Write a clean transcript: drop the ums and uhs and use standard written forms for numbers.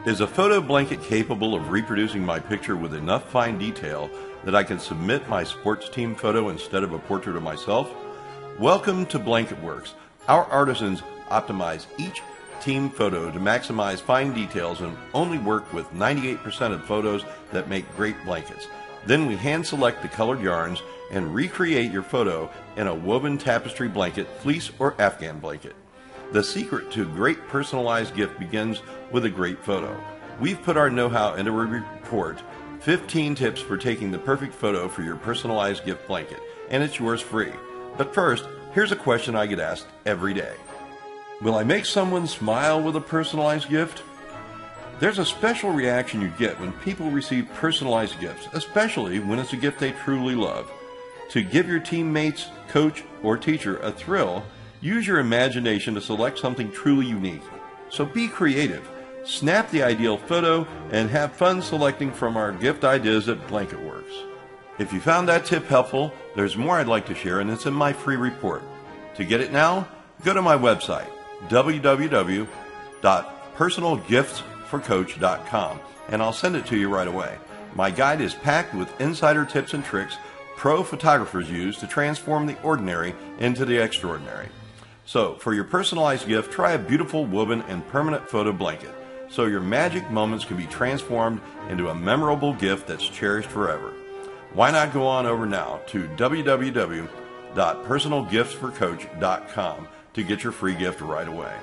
Is a photo blanket capable of reproducing my picture with enough fine detail that I can submit my sports team photo instead of a portrait of myself? Welcome to Blanket Works. Our artisans optimize each team photo to maximize fine details and only work with 98% of photos that make great blankets. Then we hand select the colored yarns and recreate your photo in a woven tapestry blanket, fleece, or Afghan blanket. The secret to a great personalized gift begins with a great photo. We've put our know-how into a report, 15 tips for taking the perfect photo for your personalized gift blanket, and it's yours free. But first, here's a question I get asked every day. Will I make someone smile with a personalized gift? There's a special reaction you get when people receive personalized gifts, especially when it's a gift they truly love. To give your teammates, coach, or teacher a thrill, use your imagination to select something truly unique. So be creative, snap the ideal photo, and have fun selecting from our gift ideas at Blanket Works. If you found that tip helpful, there's more I'd like to share, and it's in my free report. To get it now, go to my website, www.personalgiftsforcoach.com, and I'll send it to you right away. My guide is packed with insider tips and tricks pro photographers use to transform the ordinary into the extraordinary. So, for your personalized gift, try a beautiful woven and permanent photo blanket, so your magic moments can be transformed into a memorable gift that's cherished forever. Why not go on over now to www.personalgiftsforcoach.com to get your free gift right away.